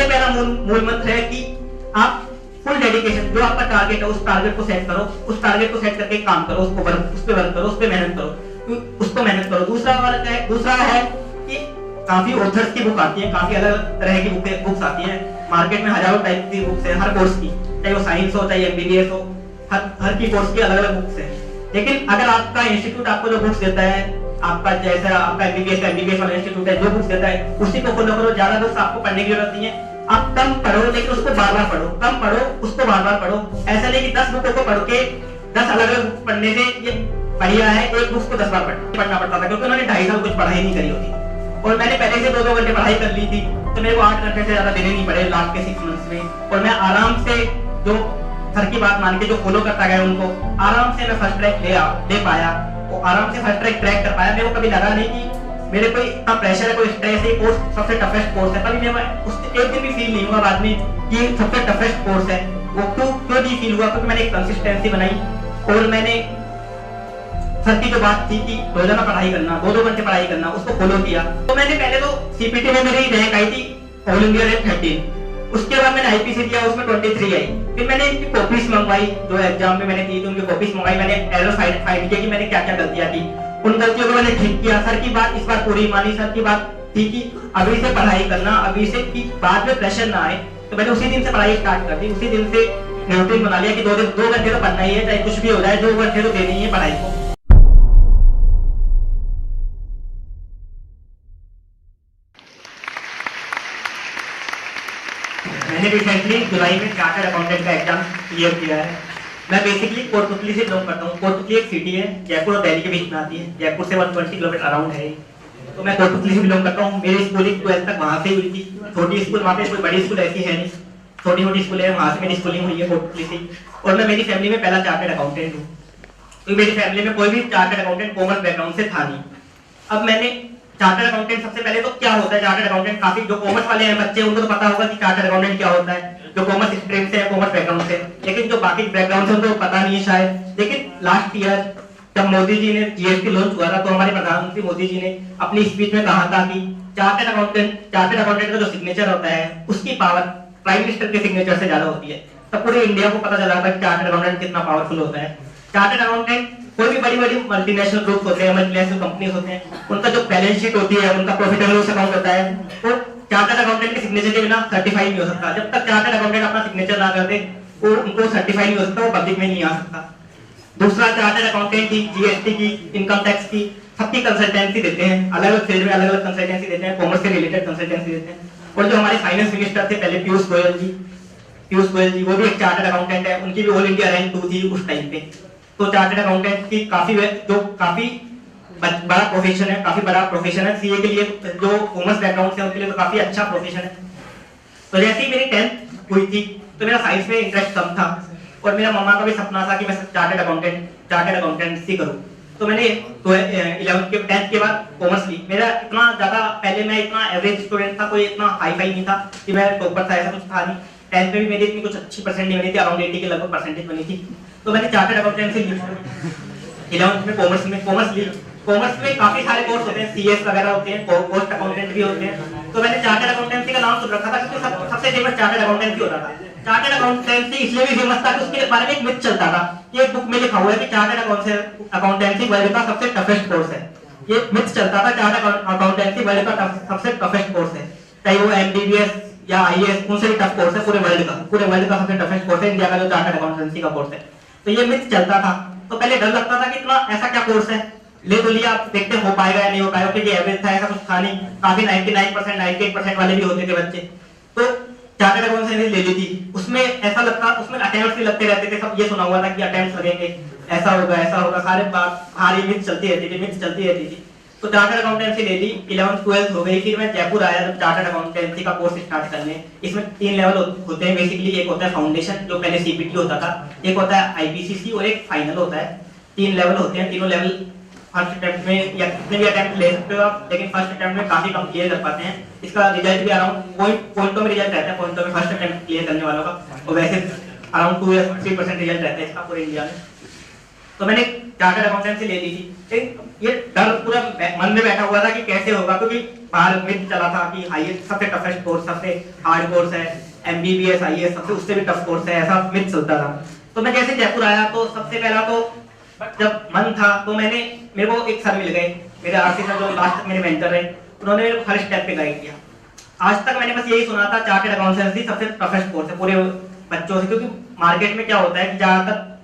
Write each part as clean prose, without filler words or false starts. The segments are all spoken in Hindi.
सबसे पहला मूल मंत्र है कि आप फुल डेडिकेशन, जो आपका टारगेट है उस टारगेट को सेट करो, उस टारगेट को सेट करके काम करो, उस पे वर्क करो, उस पे मेहनत करो, उसको मेहनत करो। दूसरा है कि काफी ऑथर्स की बुक आती है, काफी अलग तरह की बुक्स आती है मार्केट में, हजारों टाइप की बुक्स है हर कोर्स की, चाहे वो साइंस हो चाहे एमबीबीएस हो, हर की कोर्स की अलग अलग बुक्स है। लेकिन अगर आपका इंस्टीट्यूट आपको जो बुक्स देता है, आपका जैसा आपका एमबीबीएस वाला इंस्टीट्यूट है जो बुक्स देता है उसी को फॉलो करो। ज्यादा बुक्स आपको पढ़ने की जरूरत नहीं है, आप कम पढ़ो लेकिन उसको बार बार पढ़ो, कम पढ़ो उसको बार बार पढ़ो। ऐसा नहीं कि 10 बुकों को पढ़ के 10 अलग अलग बुक पढ़ने से ये बढ़िया है एक बुक को 10 बार पढ़ना पड़ता था, क्योंकि उन्होंने 2.5 साल कुछ पढ़ाई नहीं करी होती और मैंने पहले से 2-2 घंटे पढ़ाई कर ली थी, तो मेरे को 8 घंटे से ज्यादा देने नहीं पड़े लास्ट के 6 मंथ्स में। और मैं आराम से जो सर की बात मान के जो फॉलो करता गया उनको, आराम से मैं फर्स्ट ट्रैक ले पाया, वो आराम से फर्स्ट ट्रैक क्रैक कर पाया। मेरे को कभी लगा नहीं कि मेरे कोई इतना प्रेशर है, कोई स्ट्रेस है, कोर्स सबसे टफेस्ट कोर्स है। कभी मैं उससे एक दिन भी फील नहीं हुआ बाद में कि सबसे टफेस्ट कोर्स है। वो क्यों नहीं फील हुआ? क्योंकि मैंने एक कंसिस्टेंसी बनाई और मैंने सर की जो बात थी कि रोजाना पढ़ाई करना, 2-2 घंटे पढ़ाई करना, उसको फॉलो किया। तो मैंने पहले तो सीपीटी में मेरी रैंक आई थी ऑल इंडिया रैंक 13, उसके बाद मैंने आईपीसी दिया उसमें 23 आई। फिर मैंने इनकी कॉपीज मंगवाई, जो एग्जाम में मैंने दी थी उनकी कॉपीज मंगवाई, मैंने एरर फाइंड किया कि मैंने क्या क्या गलतियां की, उन गलतियों को मैंने ठीक किया। सर की बात इस बार पूरी मानी, सर की बात थी कि अभी से पढ़ाई करना, अभी से कि बाद में प्रेशर ना आए। तो मैंने उसी दिन से पढ़ाई स्टार्ट कर दी, उसी दिन से रूटीन बना लिया कि 2 घंटे तो पढ़ना ही है, चाहे कुछ भी हो जाए 2 घंटे तो देनी ही है पढ़ाई को। मैंने रिसेंटली जुलाई में चार्टर्ड अकाउंटेंट का एग्जाम क्लियर किया है। मैं बेसिकली कोटपुतली से बिलोंग करता हूँ। कोटपुतली एक सिटी है, जयपुर और दिल्ली के बीच में आती है। जयपुर से 120 किलोमीटर अराउंड है। तो मैं कोटपुतली से बिलोंग करता हूँ। मेरी स्कूलिंग 12th तक वहाँ से हुई थी। छोटी स्कूल वहाँ पे, कोई बड़ी स्कूल ऐसी है नहीं, छोटी छोटी स्कूल है, वहाँ से मेरी स्कूलिंग हुई है कोटपुतली से। और मैं मेरी फैमिली में पहला चार्टर्ड अकाउंटेंट हूँ, तो मेरी फैमिली में कोई भी चार्टर्ड अकाउंटेंट कॉमर्स बैकग्राउंड से था नहीं। अब मैंने चार्टर्ड अकाउंटेंट, सबसे पहले तो क्या होता है चार्टर्ड अकाउंटेंट, काफी जो कॉमर्स वाले हैं बच्चे उनको तो पता होगा कि चार्टर्ड अकाउंटेंट क्या होता है, जो कॉमर्स स्ट्रीम से है, कॉमर्स बैकग्राउंड से। लेकिन जो बाकी बैकग्राउंड से उनको पता नहीं है शायद। लेकिन लास्ट ईयर जब मोदी जी ने जीएसटी लॉन्च हुआ था, तो हमारे प्रधानमंत्री मोदी जी ने अपनी स्पीच में कहा था कि चार्टर्ड अकाउंटेंट का जो सिग्नेचर होता है उसकी पावर प्राइम मिनिस्टर के सिग्नेचर से ज्यादा होती है। तब पूरे इंडिया को पता चला था कि चार्टर्ड अकाउंटेंट कितना पावरफुल होता है। चार्टर्ड अकाउंटेंट कोई भी बड़ी बड़ी मल्टीनेशनल ग्रुप होते हैं, मल्टीनेशनल कंपनीज होते हैं, उनका जो बैलेंस शीट होती है, उनका प्रॉफिट एंड लॉस अकाउंट होता है, वो चार्टर्ड अकाउंटेंट के सिग्नेचर के बिना सर्टिफाई नहीं हो सकता। जब तक चार्टर्ड अकाउंटेंट अपना सिग्नेचर ना कर दे, वो उनको सर्टिफाई नहीं हो सकता, वो पब्लिक में नहीं आ सकता। दूसरा, चार्टर्ड अकाउंटेंट की जीएसटी की, इनकम टैक्स की, सबकी कंसल्टेंसी देते हैं, अलग अलग फील्ड में अलग अलग कंसल्टेंसी देते हैं, कॉमर्स से रिलेटेड कंसल्टेंसी देते हैं। और जो हमारे फाइनेंस मिनिस्टर थे पहले, पीयूष गोयल जी, वो भी एक चार्टर्ड अकाउंटेंट है, उनकी भी ऑल इंडिया रैंक 2 थी उस टाइम पे। तो चार्टर्ड अकाउंटेंट की काफी बड़ा प्रोफेशन है। सीए के लिए जो कॉमर्स बैकग्राउंड से उनके लिए तो काफी अच्छा प्रोफेशन है। तो जैसे ही मेरी 10th हुई थी तो मेरा साइंस में इंटरेस्ट कम था और मेरा मामा का भी सपना था कि मैं चार्टर्ड अकाउंटेंसी करूं। तो मैंने 10th के बाद कॉमर्स ली। मेरा इतना ज्यादा, पहले मैं इतना एवरेज स्टूडेंट था, कोई इतना हाई फाई नहीं था कि मैं टॉपर था, ऐसा कुछ था नहीं। 10th में भी मेरी इतनी कुछ अच्छी परसेंट नहीं बनी थी, अराउंड 80 के लगभग परसेंटेज बनी थी। तो मैंने चार्टर्ड अकाउंटेंसी ली। 11th में कॉमर्स ली। कॉमर्स में काफी सारे कोर्स होते हैं, सीएस वगैरह होते हैं, कॉस्ट अकाउंटेंट भी होते हैं। तो मैंने चार्टर्ड अकाउंटेंसी का नाम सुन रखा था क्योंकि सबसे फेमस चार्टर्ड अकाउंटेंसी होता था। चार्टर्ड अकाउंटेंसी इसलिए भी फेमस था कि उसके बारे में एक मिथ चलता था। ये बुक में लिखा हुआ है कि चार्टर्ड अकाउंटेंसी वर्ल्ड का सबसे टफेस्ट कोर्स है। ये मिथ चलता था, चार्टर्ड अकाउंटेंसी वर्ल्ड का सबसे टफेस्ट कोर्स है, चाहे वो एमबीबीएस या आईएएस, उनसे भी टफ कोर्स है पूरे वर्ल्ड का सबसे टफेस्ट कोर्स है इंडिया का जो चार्टर्ड अकाउंटेंसी का कोर्स है। तो ये मिथ चलता था। तो पहले डर लगता था कि इतना ऐसा क्या कोर्स है, ले तो लिया, आप देखते हो पाएगा या नहीं हो पाएगा, क्योंकि एवरेज था, ऐसा कुछ था नहीं। काफी 99%, 98% वाले भी होते थे बच्चे। तो चार्टर्ड अकाउंटेंसी ले ली थी। उसमें ऐसा लगता, उसमें अटेम्प्ट्स भी लगते रहते थे, सब ये सुना हुआ था कि अटेम्प्ट्स लगेंगे, ऐसा होगा, सारी मिथ चलती रहती थी। तो चार्टर्ड अकाउंटेंसी ले ली। 11th 12th हो गई। फिर मैं जयपुर आया जब चार्टर्ड अकाउंटेंसी का कोर्स स्टार्ट करने। इसमें 3 लेवल होते हैं बेसिकली। एक होता है फाउंडेशन, जो पहले सीपीटी होता था, एक होता है आईपीसीसी और एक फाइनल होता है। 3 लेवल होते हैं। तीनों लेवल फर्स्ट अटेम्प्ट में या कितने भी अटेम्प्ट ले सकते हो आप, लेकिन फर्स्ट अटेम्प्ट में काफी कम क्लियर कर पाते हैं। इसका रिजल्ट भी अराउंड पॉइंटों में रिजल्ट रहता है, पॉइंटों में फर्स्ट अटेम्प्ट क्लियर करने वालों का। और वैसे अराउंड 2 या 3% रिजल्ट रहता है इसका पूरे इंडिया में। तो मैंने चार्टर्ड अकाउंटेंसी ले ली थी। लेकिन ये डर पूरा मन में बैठा हुआ था कि कैसे होगा, क्योंकि बाहर मिथ चला था कि हाईएस्ट सबसे टफेस्ट कोर्स, सबसे हार्ड कोर्स है, एमबीबीएस आईएएस सबसे उससे भी टफ कोर्स है, ऐसा मिथ चलता था। तो मैं जैसे जयपुर आया तो सबसे पहला तो जब मन था तो मेरे को एक सर मिल गए, मेरे आरसी सर जो लास्ट मेरे मेंटर है, उन्होंने मेरे को हर स्टेप पे गाइड किया। आज तक मैंने बस यही सुना था चार्टर्ड अकाउंटेंसी सबसे टफेस्ट कोर्स है पूरे बच्चों से, क्योंकि मार्केट में क्या होता है कि ज्यादातर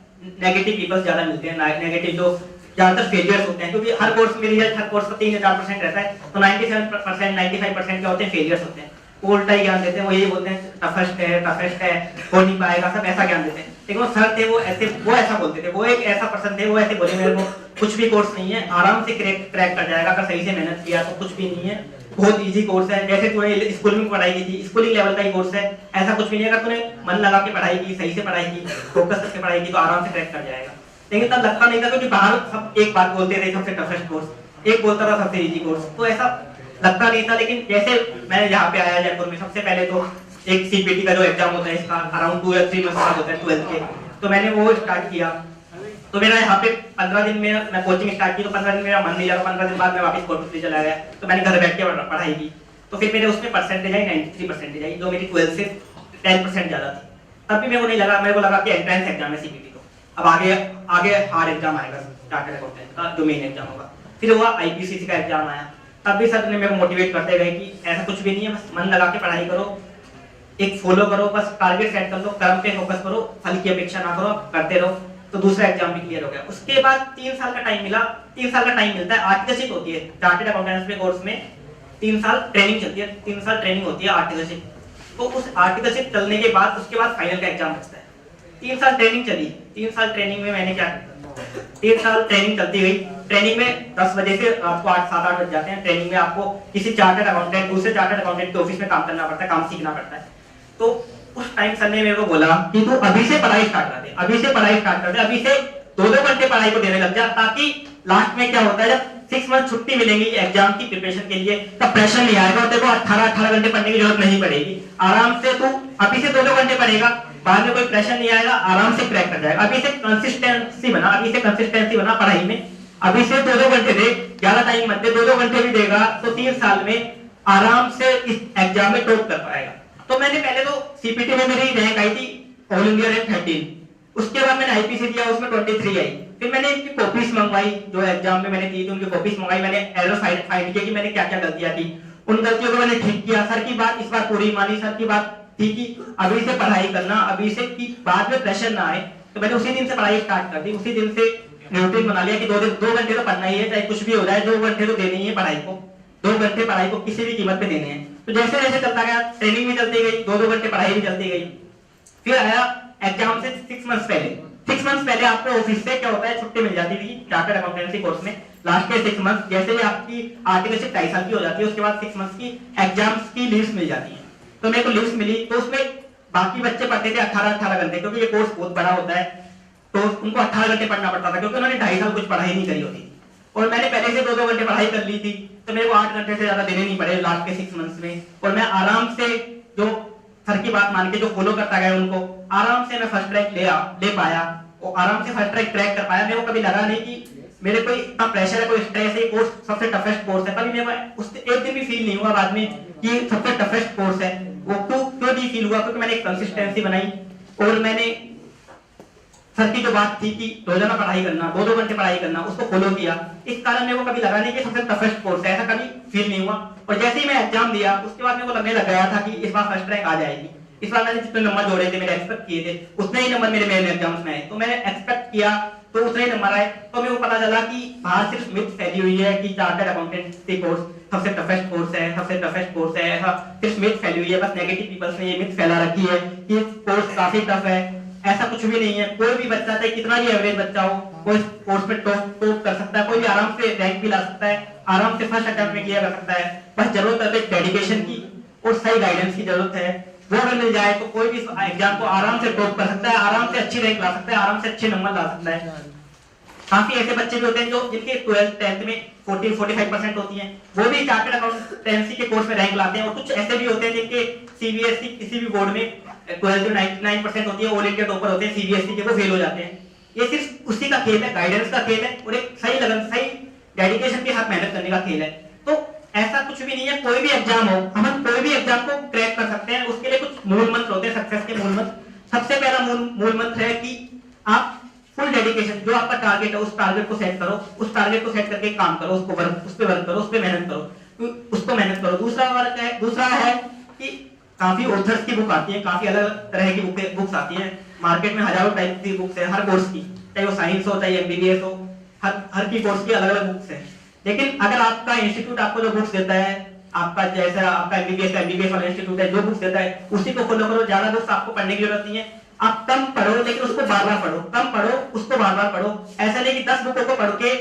नेगेटिव पीपल्स ज्यादा मिलते हैं, नेगेटिव जो ज्यादातर फेलियर्स होते हैं, क्योंकि हर कोर्स में रिजल्ट हर कोर्स का 3 या 4% रहता है, तो 97% 95% क्या होते हैं, फेलियर्स होते हैं। वो उल्टा ही ज्ञान देते हैं, वो यही बोलते हैं टफेस्ट है, हो नहीं पाएगा, सब ऐसा ज्ञान देते हैं। लेकिन वो सर थे, वो ऐसा बोलते थे, वो एक ऐसा पर्सन थे, वो ऐसे बोले मेरे को कुछ भी कोर्स नहीं है, आराम से क्रैक कर जाएगा अगर सही से मेहनत किया तो, कुछ भी नहीं है, बहुत इजी कोर्स है, जैसे तूने स्कूल में पढ़ाई की थी, स्कूलिंग लेवल का ही कोर्स है, ऐसा कुछ भी नहीं है, अगर तूने मन लगा के पढ़ाई की, सही से पढ़ाई की, फोकस करके पढ़ाई की तो आराम से क्रैक कर जाएगा। लेकिन तब लगता नहीं था, क्योंकि बाहर सब एक बात बोलते थे सबसे टफेस्ट कोर्स, एक बोलता था सबसे इजी कोर्स, तो ऐसा लगता नहीं था। लेकिन जैसे मैं यहाँ पे आया जयपुर में, सबसे पहले तो एक सीपीटी का जो एग्जाम होता है, इसका अराउंड 2 या 3 मंथ्स बाद होता है 12th के, तो मैंने वो स्टार्ट किया। तो मेरा यहाँ पे 15 दिन में मैं कोचिंग स्टार्ट की, तो 15 दिन मेरा मन नहीं लगा, 15 दिन बाद मैं वापस कोर्ट चला गया, तो मैंने घर बैठ के पढ़ाई की। तो फिर मेरे उसमें परसेंटेज आई 93% आई, जो मेरी 12th से 10% ज्यादा थी। तब भी मेरे को नहीं लगा, मेरे को लगा कि एंट्रेंस एग्जाम है सीपीटी, तो अब आगे हार्ड एग्जाम आएगा चार्टर्ड अकाउंटेंट का जो मेन एग्जाम होगा। फिर हुआ आईपीसीसी का एग्जाम आया, तब भी सर ने मेरे को मोटिवेट करते गए कि ऐसा कुछ भी नहीं है, बस मन लगा के पढ़ाई करो, एक फॉलो करो, बस टारगेट सेट कर लो, कर्म पे फोकस करो, फल की अपेक्षा ना करो, करते रहो, तो दूसरा एग्जाम भी क्लियर हो गया। उसके बाद 3 साल का टाइम मिला, 3 साल का टाइम मिलता है, आर्टिकलशिप होती है चार्टर्ड अकाउंटेंसी कोर्स में, 3 साल ट्रेनिंग चलती है, 3 साल ट्रेनिंग होती है आर्टिकलशिप। तो उस आर्टिकलशिप चलने के बाद उसके बाद फाइनल का एग्जाम बचता है। 3 साल ट्रेनिंग चली, 3 साल ट्रेनिंग में मैंने क्या, 3 साल ट्रेनिंग चलती गई। ट्रेनिंग में 10 बजे से रात को 8-7-8 बज जाते हैं। ट्रेनिंग में आपको किसी चार्टर्ड अकाउंटेंट, दूसरे चार्टर्ड अकाउंटेंट के ऑफिस में काम करना पड़ता है, काम सीखना पड़ता है। तो उस टाइम सर ने मेरे को बोला कि तू अभी से पढ़ाई स्टार्ट कर दे, अभी से पढ़ाई स्टार्ट कर दे, अभी से 2-2 घंटे पढ़ाई को देने लग जा, ताकि लास्ट में क्या होता है जब 6 मंथ छुट्टी मिलेंगी एग्जाम की प्रिपरेशन के लिए, तब प्रेशर नहीं आएगा और तेरे को 18 घंटे पढ़ने की जरूरत नहीं पड़ेगी। आराम से तू अभी से 2-2 घंटे पढ़ेगा, बाद में कोई प्रेशर नहीं आएगा, आराम से क्रैक कर जाएगा। अभी से कंसिस्टेंसी बना पढ़ाई में, अभी से 2-2 घंटे दे, ज्यादा टाइम मत दे, 2-2 घंटे भी देगा तो 3 साल में आराम से इस एग्जाम में टॉप कर पाएगा। तो मैंने पहले तो सीपीटी में मेरी रैंक आई थी ऑल इंडिया रैंक 13, उसके बाद मैंने आईपीसी दिया, उसमें 23 आई। फिर मैंने इनकी कॉपीज मंगवाई, जो एग्जाम में मैंने दी थी उनकी कॉपीज मंगवाई, मैंने एरर फाइंड किया कि मैंने क्या क्या गलतियां की, उन गलतियों को मैंने ठीक किया। सर की बात इस बार पूरी मानी, सर की बात थी कि अभी से पढ़ाई करना, अभी से कि बाद में प्रेशर ना आए, तो मैंने उसी दिन से पढ़ाई स्टार्ट कर दी। उसी दिन से रूटीन बना लिया कि 2 घंटे तो पढ़ना ही है, चाहे कुछ भी हो जाए, 2 घंटे तो देने ही है पढ़ाई को, 2 घंटे पढ़ाई को किसी भी कीमत पे देने हैं। तो जैसे जैसे चलता गया, ट्रेनिंग भी चलती गई, 2-2 घंटे पढ़ाई भी चलती गई। फिर आया एग्जाम से 6 मंथ्स पहले, 6 मंथ्स पहले आपको ऑफिस से क्या होता है, छुट्टी मिल जाती थी चार्टर्ड अकाउंटेंसी कोर्स में। लास्ट के 6 मंथ्स जैसे ही आपकी आर्टिकलशिप 2.5 साल की हो जाती है, उसके बाद 6 मंथ्स की एग्जाम्स की लीव्स मिल जाती है। तो मेरे को लीव्स मिली, तो उसमें बाकी बच्चे पढ़ते थे 18 घंटे, क्योंकि ये कोर्स बहुत बड़ा होता है, तो उनको 18 घंटे पढ़ना पड़ता था, क्योंकि उन्होंने 2.5 साल कुछ पढ़ाई नहीं करी होती। और मैंने पहले से 2-2 घंटे पढ़ाई कर ली थी, तो मेरे को 8 घंटे से ज्यादा देने नहीं पड़े लास्ट के 6 मंथ्स में। और मैं आराम से जो सर की बात मान के जो फॉलो करता गया उनको, आराम से मैं फर्स्ट रैंक ले पाया और आराम से फर्स्ट रैंक क्रैक कर पाया। मेरे को कभी लगा नहीं कि मेरे कोई इतना प्रेशर है, कोई स्ट्रेस है, कोर्स सबसे टफेस्ट कोर्स है। कभी मेरे को उस एक दिन भी फील नहीं हुआ बाद में कि सबसे टफेस्ट कोर्स है। वो क्यों नहीं फील हुआ, क्योंकि मैंने एक कंसिस्टेंसी बनाई और मैंने सर की जो बात थी कि रोजाना पढ़ाई करना, 2-2 घंटे पढ़ाई करना, उसको फॉलो किया। इस कारण मेरे को कभी लगा नहीं कि सबसे टफेस्ट कोर्स है, ऐसा कभी फील नहीं हुआ। और जैसे ही मैं एग्जाम दिया, उसके बाद मेरे को लगने लग गया था कि इस बार फर्स्ट रैंक आ जाएगी। इस बार मैंने जितने नंबर जोड़े थे, मैंने एक्सपेक्ट किए थे, उतने ही नंबर मेरे मेन एग्जाम्स में आए। तो मैंने एक्सपेक्ट किया तो उतने ही नंबर आए। तो मेरे को पता चला कि बाहर सिर्फ मिथ फैली हुई है कि चार्टर्ड अकाउंटेंसी कोर्स सबसे टफेस्ट कोर्स है, सबसे टफेस्ट कोर्स है, ऐसा सिर्फ मिथ फैली हुई है। बस नेगेटिव पीपल्स ने ये मिथ फैला रखी है कि कोर्स काफी टफ है। ऐसा कुछ भी नहीं है। कोई भी बच्चा, चाहे कितना भी एवरेज बच्चा हो, कोई कोर्स में टॉप कर सकता है, कोई भी आराम से रैंक भी ला सकता है, आराम से फर्स्ट अटेम्प्ट में क्लियर कर सकता है। बस जरूरत है डेडिकेशन की और सही गाइडेंस की जरूरत है। वो अगर मिल जाए तो कोई भी एग्जाम को आराम से टॉप कर सकता है, आराम से अच्छी रैंक ला सकता है, आराम से अच्छे नंबर ला सकता है। काफी ऐसे बच्चे भी होते हैं जो जिनके 12th 10th में 40-45% होती हैं, वो भी चार्टर्ड अकाउंटेंसी के कोर्स में रैंक लाते हैं। और कुछ ऐसे भी होते हैं जिनके सीबीएसई किसी भी बोर्ड में 12th में 99% होती है, ऑल इंडिया टॉपर होते हैं सीबीएसई के, वो फेल हो जाते हैं। ये सिर्फ उसी का खेल है, गाइडेंस का खेल है और एक सही लगन, सही डेडिकेशन के साथ मेहनत करने का खेल है। तो ऐसा कुछ भी नहीं है, कोई भी एग्जाम हो, हम कोई भी एग्जाम को क्रैक कर सकते हैं। उसके लिए कुछ मूल मंत्र होते हैं, सक्सेस के मूल मंत्र। सबसे पहला मूल मंत्र है कि आप फुल डेडिकेशन, जो आपका टारगेट है उस टारगेट को सेट करो, उस टारगेट को सेट करके काम करो, उसको वर्क, उस पे वर्क करो, उस पे मेहनत करो, उसको मेहनत करो। दूसरा है कि काफी ऑथर्स की बुक आती है, काफी अलग तरह की बुक्स आती हैं मार्केट में, हजारों टाइप की बुक्स है हर कोर्स की, चाहे वो साइंस हो चाहे एमबीबीएस हो, हर की कोर्स की अलग अलग बुक्स है। लेकिन अगर आपका इंस्टीट्यूट आपको जो बुक्स देता है, आपका जैसा आपका एमबीबीएस वाला इंस्टीट्यूट है, जो बुक्स देता है उसी को फॉलो करो। ज्यादा बुक्स आपको पढ़ने की जरूरत नहीं है, आप कम पढ़ो लेकिन उसको बार बार पढ़ो, कम पढ़ो उसको बार बार पढ़ो। ऐसा नहीं कि 10 बुकों को पढ़ के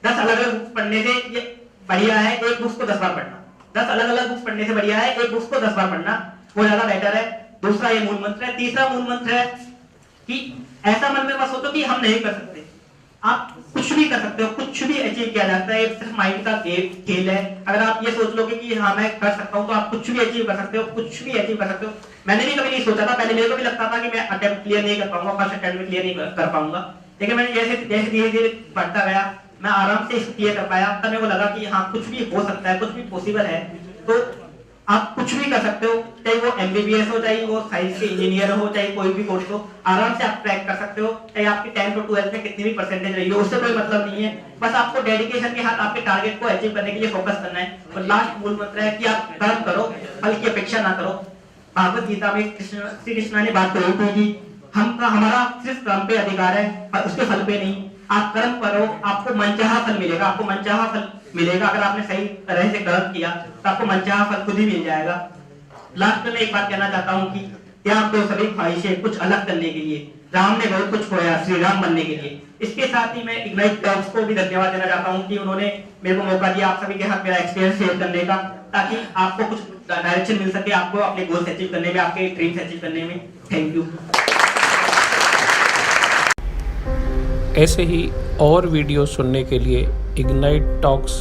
10 अलग अलग बुक्स पढ़ने से ये बढ़िया है एक बुक्स को 10 बार पढ़ना, 10 अलग अलग बुक्स पढ़ने से बढ़िया है एक बुक्स को 10 बार पढ़ना, वो ज्यादा बेटर है। दूसरा ये मूल मंत्र है। तीसरा मूल मंत्र है कि ऐसा मन में मत सोचो कि हम नहीं कर सकते, आप कुछ भी कर सकते हो, कुछ भी अचीव किया जाता है, सिर्फ माइंड का खेल है। अगर आप ये सोच लोगे कि हाँ मैं कर सकता हूँ तो आप कुछ भी अचीव कर सकते हो, कुछ भी अचीव कर सकते हो। मैंने भी कभी नहीं सोचा था, पहले मेरे को भी लगता था कि मैं अटेम्प्ट क्लियर नहीं कर पाऊंगा, फर्स्ट अटेम्प्ट में क्लियर नहीं कर पाऊंगा, लेकिन मैंने जैसे जैसे धीरे धीरे बढ़ता गया मैं आराम से इसको क्लियर कर पाया। तब मेरे को लगा कि हाँ कुछ भी हो सकता है, कुछ भी पॉसिबल है। तो आप कुछ भी कर सकते हो, चाहे वो एमबीबीएस हो, चाहे वो साइंस के इंजीनियर हो, चाहे कोई भी कोर्स हो, आराम से आप ट्रैक कर सकते हो। चाहे आपकी 10th और 12th में कितनी भी परसेंटेज रही हो, उससे कोई मतलब नहीं है, बस आपको डेडिकेशन के साथ आपके टारगेट को अचीव करने के लिए फोकस करना है। और लास्ट मूल मंत्र है कि आप कर्म करो, फल की अपेक्षा ना करो। भागवत गीता में श्री कृष्ण ने बात कही थी कि हमारा सिर्फ कर्म पे अधिकार है, उसके फल पे नहीं। आप कर्म करो, आपको मनचाहा फल मिलेगा, आपको मनचाहा फल मिलेगा। अगर आपने सही तरह से कर्म किया तो आपको मनचाहा फल खुद ही मिल जाएगा। लास्ट में एक बात कहना चाहता हूँ कि त्याग दो सभी ख्वाहिशें कुछ अलग करने के लिए, राम ने बहुत कुछ खोया श्री राम बनने के लिए। इसके साथ ही मैं इग्नाइट टॉक्स को भी धन्यवाद देना चाहता हूँ कि उन्होंने मेरे को मौका दिया आप सभी के साथ मेरा एक्सपीरियंस शेयर करने का, ताकि आपको कुछ डायरेक्शन मिल सके, आपको अपने गोल्स अचीव करने में, आपके ड्रीम्स अचीव करने में। Thank you. ऐसे ही और वीडियो सुनने के लिए इग्नाइट टॉक्स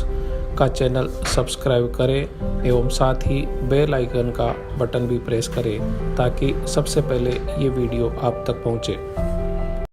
का चैनल सब्सक्राइब करें एवं साथ ही बेल आइकन का बटन भी प्रेस करें ताकि सबसे पहले ये वीडियो आप तक पहुंचे।